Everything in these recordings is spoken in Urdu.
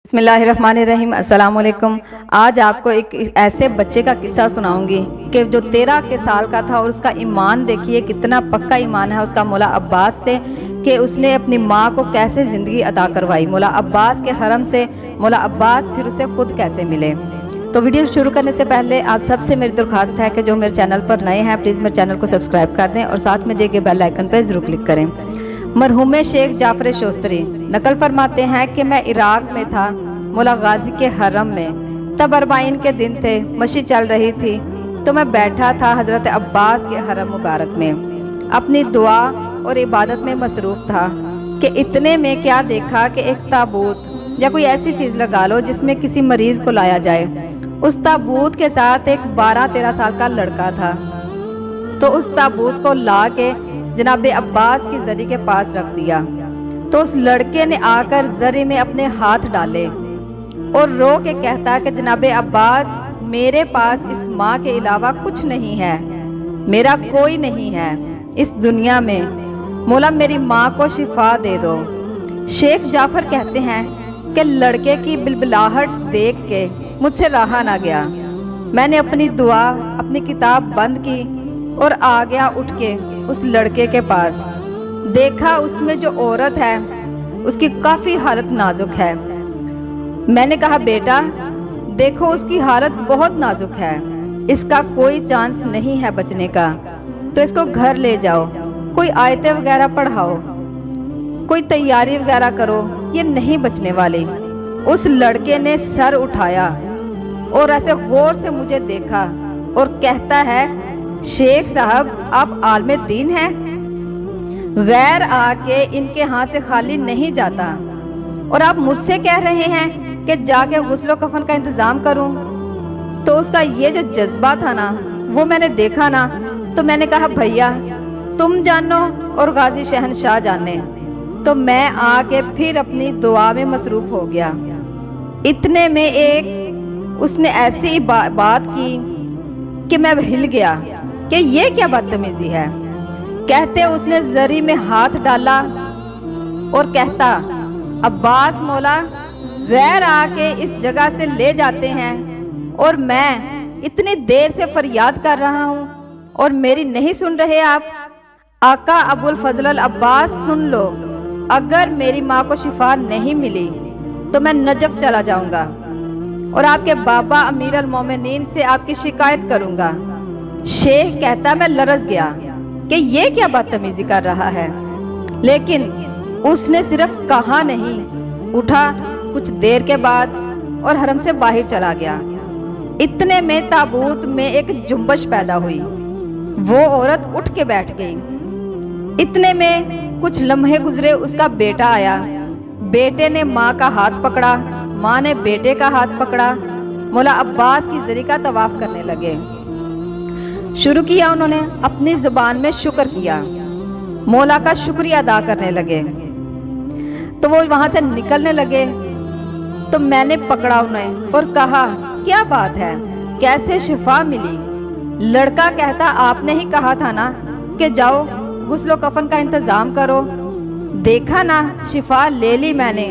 بسم اللہ الرحمن الرحیم۔ السلام علیکم۔ آج آپ کو ایک ایسے بچے کا قصہ سناؤں گی کہ جو 13 کے سال کا تھا اور اس کا ایمان دیکھیے کتنا پکا ایمان ہے اس کا مولا عباس سے، کہ اس نے اپنی ماں کو کیسے زندگی عطا کروائی، مولا عباس کے حرم سے مولا عباس پھر اسے خود کیسے ملے۔ تو ویڈیو شروع کرنے سے پہلے آپ سب سے میری درخواست ہے کہ جو میرے چینل پر نئے ہیں پلیز میرے چینل کو سبسکرائب کر دیں اور ساتھ میں دیے گئے بیل آئیکن پہ ضرور کلک کریں۔ مرحوم شیخ جعفر شوستری نقل فرماتے ہیں کہ میں عراق میں تھا، مولا غازی کے حرم میں، تب 40 کے دن تھے، مشی چل رہی تھی تو میں بیٹھا تھا حضرت عباس کے حرم مبارک میں، اپنی دعا اور عبادت میں مصروف تھا کہ اتنے میں کیا دیکھا کہ ایک تابوت یا کوئی ایسی چیز لگا لو جس میں کسی مریض کو لایا جائے۔ اس تابوت کے ساتھ ایک 12-13 سال کا لڑکا تھا، تو اس تابوت کو لا کے جناب عباس کی زری کے پاس رکھ دیا، تو اس لڑکے نے آ کر زری میں اپنے ہاتھ ڈالے اور رو کے کہتا کہ جناب عباس میرے پاس اس ماں کے علاوہ کچھ نہیں ہے، میرا کوئی نہیں ہے اس دنیا میں، مولا میری ماں کو شفا دے دو۔ شیخ جعفر کہتے ہیں کہ لڑکے کی بلبلاہٹ دیکھ کے مجھ سے رہا نہ گیا، میں نے اپنی دعا اپنی کتاب بند کی اور آ گیا اٹھ کے اس لڑکے کے پاس، دیکھا اس میں جو عورت ہے اس کی کافی حالت نازک ہے۔ میں نے کہا بیٹا دیکھو اس کی حالت بہت نازک ہے، اس کا کوئی چانس نہیں ہے بچنے کا، تو اس کو گھر لے جاؤ، کوئی آیتیں وغیرہ پڑھاؤ، کوئی تیاری وغیرہ کرو، یہ نہیں بچنے والی۔ اس لڑکے نے سر اٹھایا اور ایسے غور سے مجھے دیکھا اور کہتا ہے شیخ صاحب آپ عالم دین ہیں، غیر آ کے ان کے ہاں سے خالی نہیں جاتا، اور آپ مجھ سے کہہ رہے ہیں کہ جا کے غسل و کفن کا انتظام کروں۔ تو اس کا یہ جو جذبہ تھا نا وہ میں نے دیکھا نا، تو میں نے کہا بھیا تم جانو اور غازی شہنشاہ جانے، تو میں آ کے پھر اپنی دعا میں مصروف ہو گیا۔ اتنے میں ایک اس نے ایسی بات کی کہ میں ہل گیا کہ یہ کیا بدتمیزی ہے۔ کہتے اس نے زری میں ہاتھ ڈالا اور کہتا عباس مولا غیر آ کے اس جگہ سے لے جاتے ہیں اور میں اتنی دیر سے فریاد کر رہا ہوں اور میری نہیں سن رہے آپ۔ آقا ابو الفضل العباس سن لو، اگر میری ماں کو شفا نہیں ملی تو میں نجف چلا جاؤں گا اور آپ کے بابا امیر المومنین سے آپ کی شکایت کروں گا۔ شیخ کہتا میں لرز گیا کہ یہ کیا بدتمیزی کر رہا ہے، لیکن اس نے صرف کہا نہیں، اٹھا کچھ دیر کے بعد اور حرم سے باہر چلا گیا۔ اتنے میں تابوت میں ایک جنبش پیدا ہوئی، وہ عورت اٹھ کے بیٹھ گئی۔ اتنے میں کچھ لمحے گزرے، اس کا بیٹا آیا، بیٹے نے ماں کا ہاتھ پکڑا، ماں نے بیٹے کا ہاتھ پکڑا، مولا عباس کی زری کا طواف کرنے لگے۔ شروع کیا انہوں نے اپنی زبان میں شکر کیا، مولا کا شکریہ ادا کرنے لگے، تو وہ وہاں سے نکلنے لگے تو میں نے پکڑا انہیں اور کہا کیا بات ہے، کیسے شفا ملی؟ لڑکا کہتا آپ نے ہی کہا تھا نا کہ جاؤ غسل و کفن کا انتظام کرو، دیکھا نا شفا لے لی میں نے،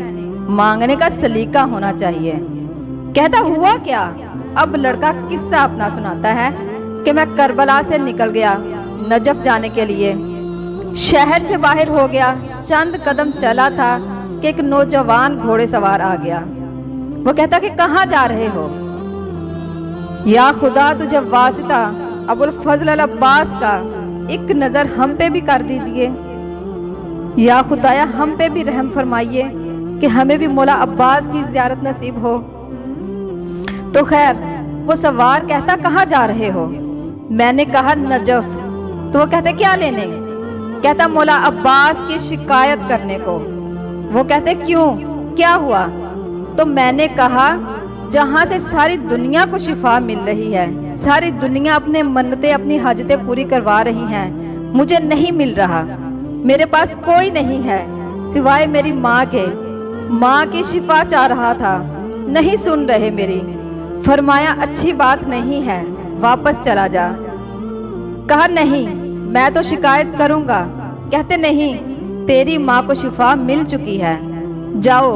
مانگنے کا سلیقہ ہونا چاہیے۔ کہتا ہوا کیا؟ اب لڑکا قصہ اپنا سناتا ہے کہ میں کربلا سے نکل گیا نجف جانے کے لیے، شہر سے باہر ہو گیا، چند قدم چلا تھا کہ ایک نوجوان گھوڑے سوار آ گیا۔ وہ کہتا کہ کہاں جا رہے ہو؟ یا خدا تجھے واسطہ ابو الفضل العباس کا ایک نظر ہم پہ بھی کر دیجئے، یا خدایا ہم پہ بھی رحم فرمائیے کہ ہمیں بھی مولا عباس کی زیارت نصیب ہو۔ تو خیر وہ سوار کہتا کہاں جا رہے ہو؟ میں نے کہا نجف۔ تو وہ کہتے کیا لینے؟ کہتا مولا عباس کی شکایت کرنے کو۔ وہ کہتے کیوں، کیا ہوا؟ تو میں نے کہا جہاں سے ساری دنیا کو شفا مل رہی ہے، ساری دنیا اپنے منتیں اپنی حاجتیں پوری کروا رہی ہیں، مجھے نہیں مل رہا، میرے پاس کوئی نہیں ہے سوائے میری ماں کے، ماں کی شفا چاہ رہا تھا، نہیں سن رہے میری۔ فرمایا اچھی بات نہیں ہے، واپس چلا جا۔ کہا نہیں میں تو شکایت کروں گا۔ کہتے نہیں تیری ماں کو شفا مل چکی ہے، جاؤ